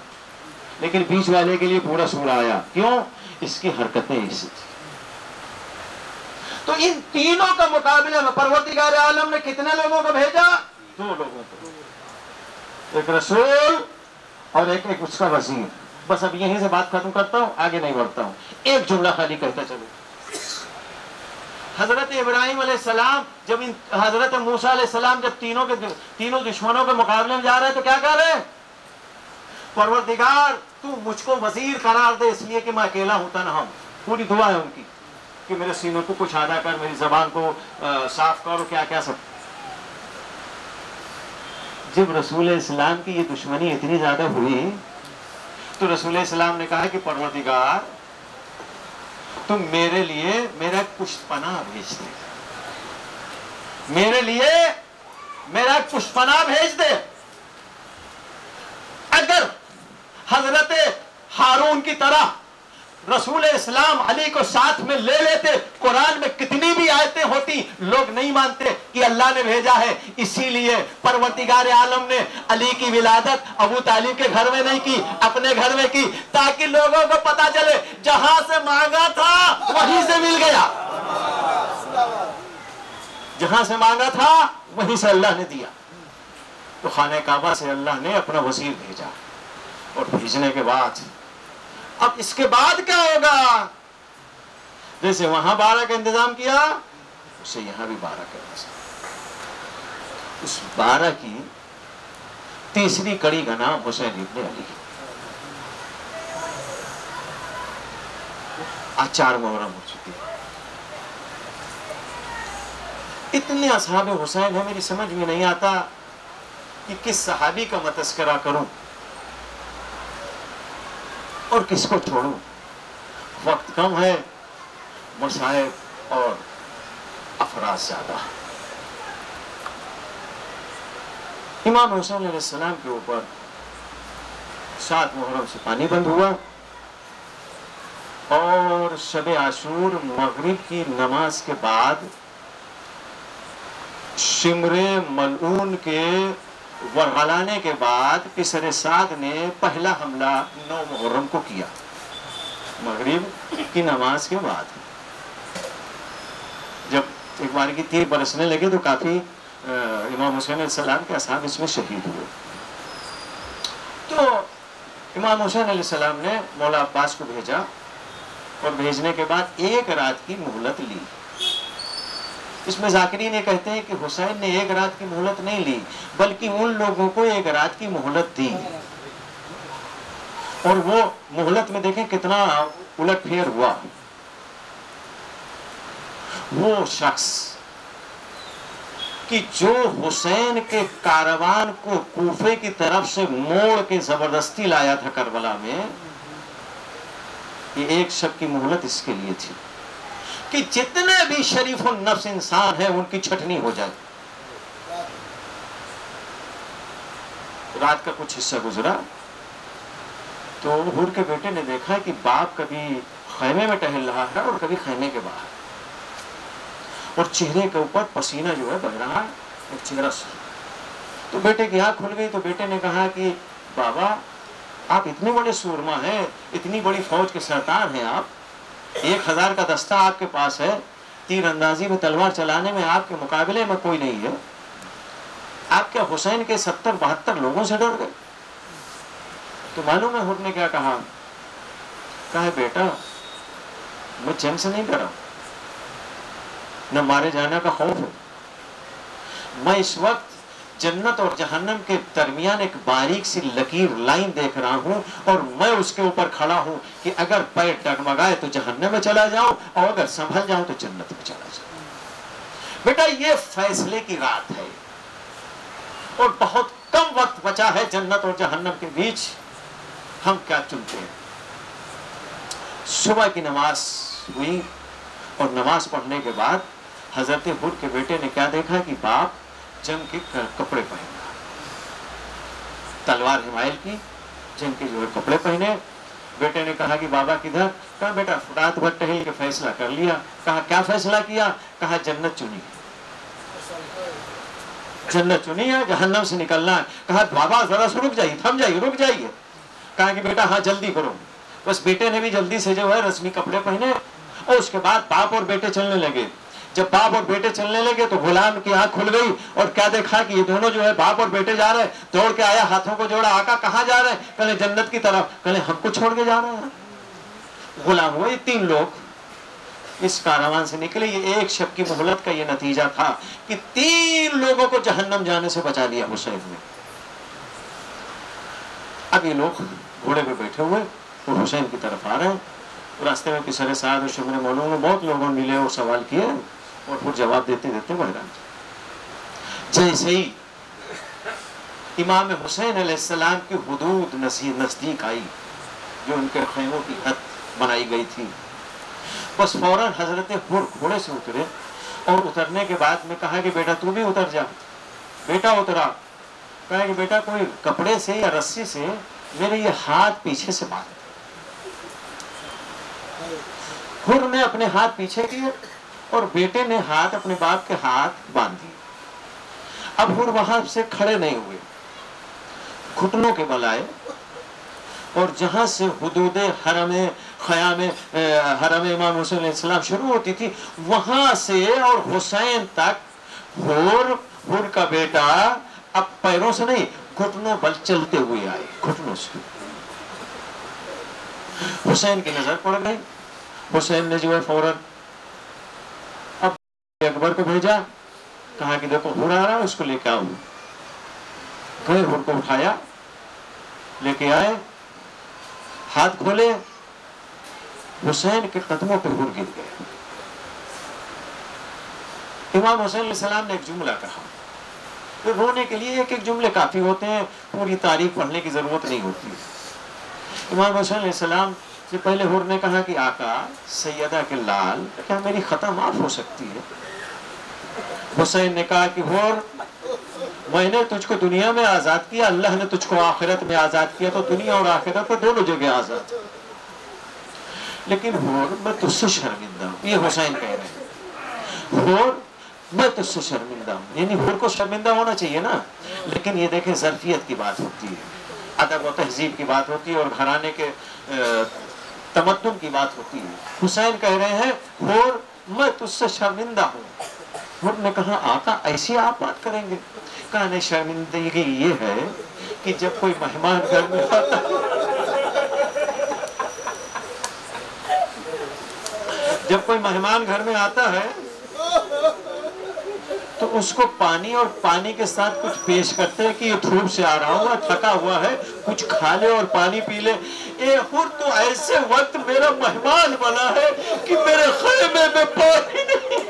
لیکن بیچ والے کے لیے پورا سورہ آیا۔ کیوں؟ اس کی حرکتیں ایسی تھی۔ تو ان تینوں کا مقابلے میں پروردگار عالم نے کتنے لوگوں کو بھیجا؟ 2 لوگوں کو، ایک رسول اور ایک اس کا وزیر۔ بس اب یہیں سے بات ختم کرتا ہوں، آگے نہیں بڑھتا ہوں، ایک جملہ خالی کہتا چلو۔ حضرت ابراہیم علیہ السلام جب حضرت موسیٰ علیہ السلام جب تینوں دشمنوں کے مقابلے میں جا رہے تو کیا کہہ رہے؟ پروردگار تو مجھ کو وزیر قرار دے، اس لیے کہ میں اکیلا ہوتا نہ ہوں۔ پوری دعا ہے ان کی کہ میرے سینے کو کچھ ادا کر، میری زبان کو صاف کر، کیا کیا سب۔ جب رسول اسلام کی یہ دشمنی اتنی زیادہ ہوئی تو رسول اسلام نے کہا کہ پروردگار تم میرے لیے میرا پشت پناہ بھیج دے، میرے لیے میرا پشت پناہ بھیج دے۔ اگر حضرت ہارون کی طرح رسول اسلام علی کو ساتھ میں لے لیتے، قرآن میں کتنی بھی آیتیں ہوتی، لوگ نہیں مانتے کہ اللہ نے بھیجا ہے۔ اسی لیے پروردگار عالم نے علی کی ولادت ابو طالب کے گھر میں نہیں کی، اپنے گھر میں کی، تاکہ لوگوں کو پتا چلے جہاں سے مانگا تھا وہیں سے مل گیا، جہاں سے مانگا تھا وہیں سے اللہ نے دیا۔ تو خانہ کعبہ سے اللہ نے اپنا وزیر بھیجا، اور بھیجنے کے بعد اب اس کے بعد کیا ہوگا؟ جیسے وہاں 12 کا انتظام کیا، اسے یہاں بھی 12 کا انتظام۔ اس 12 کی تیسری کڑی کا نام حسین ابن علی۔ آج 4 محرم ہو چکی ہے۔ اتنے اصحاب حسین ہیں، میری سمجھ میں نہیں آتا کہ کس صحابی کا میں تذکرہ کروں اور کس کو چھوڑوں۔ وقت کم ہے، مصائب اور افراد زیادہ۔ امام حسین علیہ السلام کے اوپر 7 محرم سے پانی بند ہوا، اور شب عاشور مغرب کی نماز کے بعد شمر ملعون کے ورغلانے کے بعد قصر سعد نے پہلا حملہ 9 محرم کو کیا، مغرب کی نماز کے بعد۔ جب ایک بار کی تیر برسنے لگے تو کافی امام حسین علیہ السلام کے اصحاب اس میں شہید ہوئے۔ تو امام حسین علیہ السلام نے مولا عباس کو بھیجا، اور بھیجنے کے بعد 1 رات کی مہلت لی، اس میں ذاکرین یہ کہتے ہیں کہ حسین نے ایک رات کی مہلت نہیں لی بلکہ ان لوگوں کو ایک رات کی مہلت دی، اور وہ مہلت میں دیکھیں کتنا الٹ پھیر ہوا۔ وہ شخص کہ جو حسین کے کاروان کو کوفے کی طرف سے موڑ کے زبردستی لایا تھا کربلا میں، یہ ایک شب کی مہلت اس کے لیے تھی کہ جتنے بھی شریف النفس انسان ہیں ان کی چھٹنی ہو جائے۔ رات کا کچھ حصہ گزرا تو حور کے بیٹے نے دیکھا کہ باپ کبھی خیمے میں ٹہل رہا ہے اور کبھی خیمے کے باہر، اور چہرے کے اوپر پسینہ جو ہے بہ رہا ہے، ایک چہرہ سے۔ تو بیٹے کی آنکھ کھل گئی تو بیٹے نے کہا کہ بابا آپ اتنے بڑے سورما ہیں، اتنی بڑی فوج کے سردار ہیں، آپ 1000 کا دستہ آپ کے پاس ہے، تیر اندازی میں تلوار چلانے میں آپ کے مقابلے میں کوئی نہیں ہے، آپ کیا حسین کے 70-72 لوگوں سے ڈر گئے؟ تو معلوم ہے حور نے کیا کہا؟ کہا بیٹا میں جنگ سے نہیں ڈرا، نہ مارے جانے کا خوف ہے، میں اس وقت جنت اور جہنم کے درمیان ایک باریک سی لکیر لائن دیکھ رہا ہوں، اور میں اس کے اوپر کھڑا ہوں کہ اگر پیر ڈگمگائے تو جہنم میں چلا جاؤں اور اگر سنبھل جاؤں تو جنت میں چلا جاؤں۔ بیٹا یہ فیصلے کی رات ہے اور بہت کم وقت بچا ہے جنت اور جہنم کے بیچ، ہم کیا چنتے ہیں؟ صبح کی نماز ہوئی اور نماز پڑھنے کے بعد حضرت حور کے بیٹے نے کیا دیکھا کہ باپ جنگ کے کپڑے پہنا، تلوار حمائل کی، جنگ کے جو ہے کپڑے پہنے۔ بیٹے نے کہا کہ بابا کدھر؟ کہا بیٹا رات بھر ٹہل کے فیصلہ کر لیا۔ کہا کیا فیصلہ کیا؟ کہا جنت چنی، جنت چنی ہے، جہنم سے نکلنا ہے۔ کہا بابا ذرا سے رک جائیے، تھم جائیے، رک جائیے۔ کہا کہ بیٹا ہاں جلدی کرو۔ بس بیٹے نے بھی جلدی سے جو ہے رسمی کپڑے پہنے، اور اس کے بعد باپ اور بیٹے چلنے لگے۔ جب باپ اور بیٹے چلنے لگے تو غلام کی آنکھ کھل گئی اور کیا دیکھا کہ یہ دونوں جو ہے باپ اور بیٹے جا رہے ہیں۔ دوڑ کے آیا، ہاتھوں کو جوڑا، آقا کہاں جا رہے ہیں؟ کہنے جنت کی طرف۔ کہنے ہم کو چھوڑ کے جا رہے ہیں؟ غلام ہوئے 3 لوگ اس کاروان سے نکلے۔ یہ ایک شب کی مہلت کا یہ نتیجہ تھا کہ 3 لوگوں کو جہنم جانے سے بچا لیا حسین نے۔ اب یہ لوگ گھوڑے پہ بیٹھے ہوئے اور حسین کی طرف آ رہے ہیں۔ راستے میں پسر سعد اور شمر مولوں میں بہت لوگوں نے ملے اور سوال کیے، اور پھر جواب دیتے دیتے بڑھ گئے۔ جیسے ہی امام حسین علیہ السلام کی حدود نزدیک آئی، جو ان کے خیموں کی حد بنائی گئی تھی، بس فوراً حضرت حر گھوڑے سے اترے، اور اترنے کے بعد میں کہا کہ بیٹا تو بھی اتر جا۔ بیٹا اترا، کہا کہ بیٹا کوئی کپڑے سے یا رسی سے میرے یہ ہاتھ پیچھے سے باندھ۔ حر نے اپنے ہاتھ پیچھے کیے اور بیٹے نے ہاتھ اپنے باپ کے ہاتھ باندھ دیے۔ اب حر وہاں سے کھڑے نہیں ہوئے، گھٹنوں کے بل آئے، اور جہاں سے حدود حرم امام حسین علیہ السلام شروع ہوتی تھی وہاں سے اور حسین تک حر کا بیٹا اب پیروں سے نہیں گھٹنوں بل چلتے ہوئے آئے، گھٹنوں سے۔ حسین کی نظر پڑ گئی، حسین نے جو ہے فوراً اب اکبر کو بھیجا، کہا کہ دیکھو حر آ رہا ہے، اس کو لے کے آؤ۔ گئے، حر کو اٹھایا، لے کے آئے، ہاتھ کھولے، حسین کے قدموں پہ حر گر گئے۔ امام حسین علیہ السلام نے ایک جملہ کہا، تو رونے کے لیے ایک ایک جملے کافی ہوتے ہیں، پوری تاریخ پڑھنے کی ضرورت نہیں ہوتی۔ امام حسین علیہ السلام سے پہلے حر نے کہا کہ آقا سیدہ کے لال، کیا میری خطا معاف ہو سکتی ہے؟ حسین نے کہا کہ حر میں نے تجھ کو دنیا میں آزاد کیا، اللہ نے تجھ کو آخرت میں آزاد کیا، تو دنیا اور آخرت میں دونوں جگہ آزاد، لیکن حر میں تجھ سے شرمندہ ہوں۔ یہ حسین کہہ رہے ہیں، حر میں تجھ سے شرمندہ ہوں، یعنی حر کو شرمندہ ہونا چاہیے نا، لیکن یہ دیکھیں ظرفیت کی بات ہوتی ہے، ادب و تہذیب کی بات ہوتی ہے، اور گھرانے کے تمدن کی بات ہوتی ہے۔ حسین کہہ رہے ہیں حر میں تجھ سے شرمندہ ہوں۔ حر نے کہا آقا ایسی آپ بات کریں گے؟ کہا نہیں، شرمندگی یہ ہے کہ جب کوئی مہمان گھر میں آتا جب کوئی مہمان گھر میں آتا ہے تو اس کو پانی اور پانی کے ساتھ کچھ پیش کرتے ہیں کہ یہ دھوپ سے آ رہا ہوا تھکا ہوا ہے, کچھ کھا لے اور پانی پی لے. اے حور تو ایسے وقت میرا مہمان بنا ہے کہ میرے خیمے میں پانی نہیں.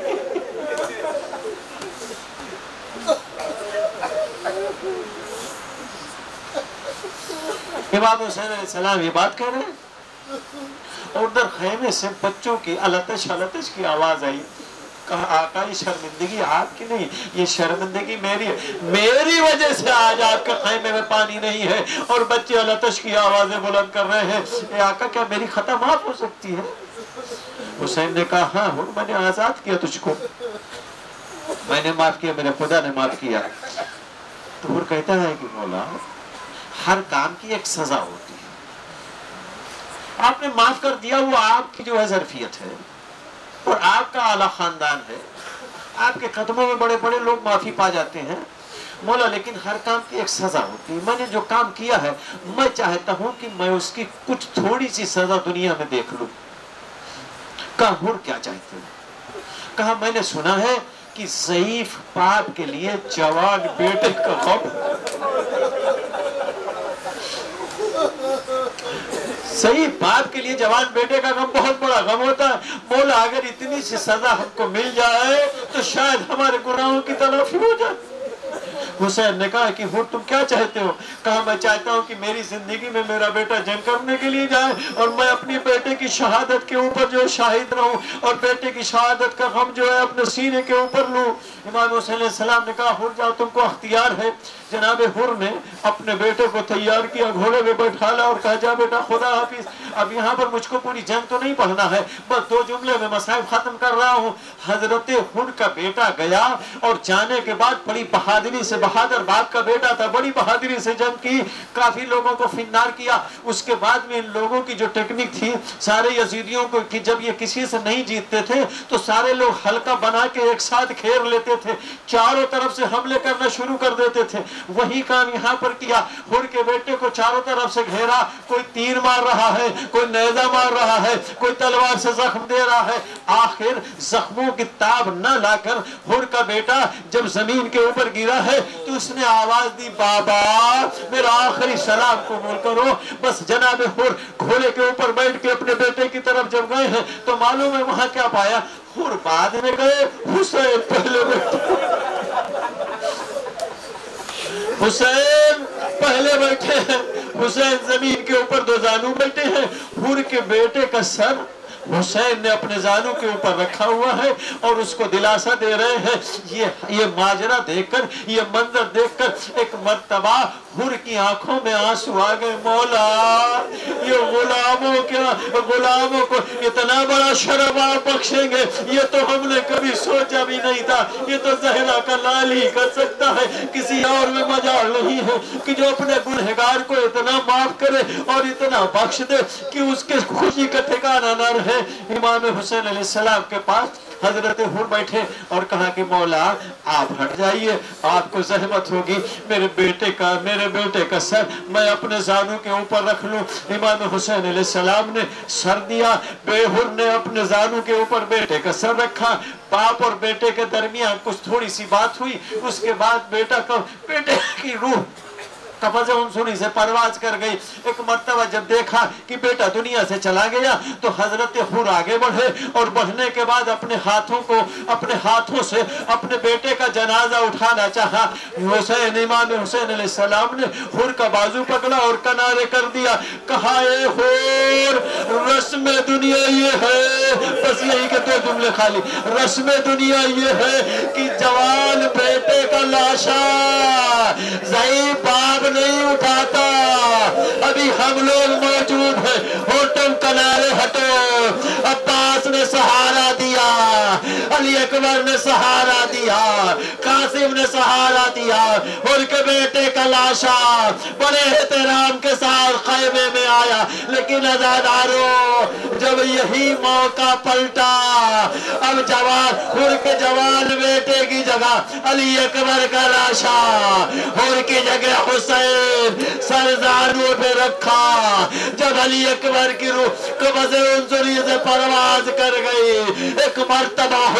امام حسین علیہ السلام یہ بات کہہ رہے ہیں اور ادھر خیمے سے بچوں کی التش التش کی آواز آئی. کہا آقا یہ شرمندگی آپ کی نہیں, یہ شرمندگی میری ہے, میری وجہ سے آج آپ کے خیمے میں پانی نہیں ہے اور بچے التش کی آوازیں بلند کر رہے ہیں. اے آقا کیا میری خطا معاف ہو سکتی ہے؟ حسین نے کہا ہاں حور میں نے آزاد کیا تجھ کو, میں نے معاف کیا, میرے خدا نے معاف کیا. تو حور کہتا ہے کہ مولا ہر کام کی ایک سزا ہوتی ہے, آپ نے معاف کر دیا, وہ آپ کی جو ہے ظرفیت ہے اور آپ کا اعلیٰ خاندان ہے, آپ کے قدموں میں بڑے بڑے لوگ معافی پا جاتے ہیں مولا, لیکن ہر کام کی ایک سزا ہوتی ہے. میں نے جو کام کیا ہے میں چاہتا ہوں کہ میں اس کی کچھ تھوڑی سی سزا دنیا میں دیکھ لوں. کہا حور کیا چاہتے ہیں؟ کہا میں نے سنا ہے کہ ضعیف باپ کے لیے جوان بیٹے کا غم, صحیح باپ کے لیے جوان بیٹے کا غم بہت بڑا غم ہوتا ہے. مولا اگر اتنی سی سزا ہم کو مل جائے تو شاید ہمارے گناہوں کی تلافی ہو جائے. حسین نے کہا کہ حور تم کیا چاہتے ہو؟ کہا میں چاہتا ہوں کہ میری زندگی میں میرا بیٹا جنگ کرنے کے لیے جائے اور میں اپنی بیٹے کی شہادت کے اوپر جو ہے شاہد رہوں اور بیٹے کی شہادت کا غم جو ہے اپنے سینے کے اوپر لوں. امام حسین علیہ السلام نے کہا حور جاؤ, تم کو اختیار ہے. جناب حور نے اپنے بیٹے کو تیار کیا, گھوڑے میں بیٹھالا اور کہا جا بیٹا خدا حافظ, اب یہاں پر مجھ کو پوری جنگ تو نہیں پڑھنا ہے, بس 2 جملے میں مصائب ختم کر رہا ہوں. حضرت حور کا بیٹا گیا اور جانے کے بعد بڑی بہادری سے, بہادر باپ کا بیٹا تھا, بڑی بہادری سے جنگ کی, کافی لوگوں کو فنار کیا. اس کے بعد میں ان لوگوں کی جو ٹیکنک تھی سارے یزیدیوں کو کہ جب یہ کسی سے نہیں جیتتے تھے تو سارے لوگ حلقہ بنا کے ایک ساتھ گھیر لیتے تھے, چاروں طرف سے حملے کرنا شروع کر دیتے تھے. وہی کام یہاں پر کیا, حور کے بیٹے کو چاروں طرف سے گھیرا, کوئی تیر مار رہا ہے, کوئی نیزہ مار رہا ہے, کوئی تلوار سے زخم دے رہا ہے. آخر زخموں کی تاب نہ لا کر حور کا بیٹا جب زمین کے اوپر گرا ہے تو اس نے آواز دی بابا میرا آخری سلام قبول کرو. بس جناب حور گھوڑے کے اوپر بیٹھ کے اپنے بیٹے کی طرف جب گئے ہیں تو معلوم ہے وہاں کیا پایا, حور بعد میں گئے, حسین پہلے بیٹھے. حسین پہلے بیٹھے ہیں, حسین زمین کے اوپر 2 زانو بیٹھے ہیں, حور کے بیٹے کا سر حسین نے اپنے زانو کے اوپر رکھا ہوا ہے اور اس کو دلاسا دے رہے ہیں. یہ ماجرا دیکھ کر, یہ منظر دیکھ کر ایک مرتبہ حور کی آنکھوں میں آنسو آ گئے. مولا یہ غلاموں کو اتنا بڑا شرم آپ بخشیں گے, یہ تو ہم نے کبھی سوچا بھی نہیں تھا. یہ تو زہرا کا لال ہی کر سکتا ہے, کسی اور میں مجال نہیں ہے کہ جو اپنے گنہگار کو اتنا معاف کرے اور اتنا بخش دے کہ اس کے خوشی کا ٹھکانہ نہ رہے. امام حسین علیہ السلام کے پاس حضرت حور بیٹھے اور کہا کہ مولا آپ ہٹ جائیے, آپ کو زحمت ہوگی, میرے بیٹے کا سر میں اپنے زانوں کے اوپر رکھ لوں. امام حسین علیہ السلام نے سر دیا, بے حور نے اپنے زانوں کے اوپر بیٹے کا سر رکھا. باپ اور بیٹے کے درمیان کچھ تھوڑی سی بات ہوئی, اس کے بعد بیٹے کی روح قبض عنصری سے پرواز کر گئی. ایک مرتبہ جب دیکھا کہ بیٹا دنیا سے چلا گیا تو حضرت حور آگے بڑھے اور بڑھنے کے بعد اپنے ہاتھوں سے اپنے بیٹے کا جنازہ اٹھانا چاہا. امام حسین علیہ السلام نے حور کا بازو پکڑا اور کنارے کر دیا. کہا اے حور رسم دنیا یہ ہے, بس یہی کہ 2 جملے خالی, رسم دنیا یہ ہے کہ جوان بیٹے کا لاشا ضعیف باپ نہیں اٹھاتا. ابھی ہم لوگ موجود ہیں, اور تم کنارے ہٹو. عباس نے سہارا دیا, علی اکبر نے سہارا دیا, قاسم نے سہارا دیا. ان کے بیٹے کا لاشا بڑے احترام کے ساتھ خیمے میں آیا. لیکن عزادارو جب یہی موقع پلٹا, اب ان کے جوان بیٹے کی جگہ علی اکبر کا لاشا, ان کی جگہ حسین سرزانوں پہ رکھا. جب علی اکبر کی روح قبض عنصری سے پرواز کر گئی, ایک مرتبہ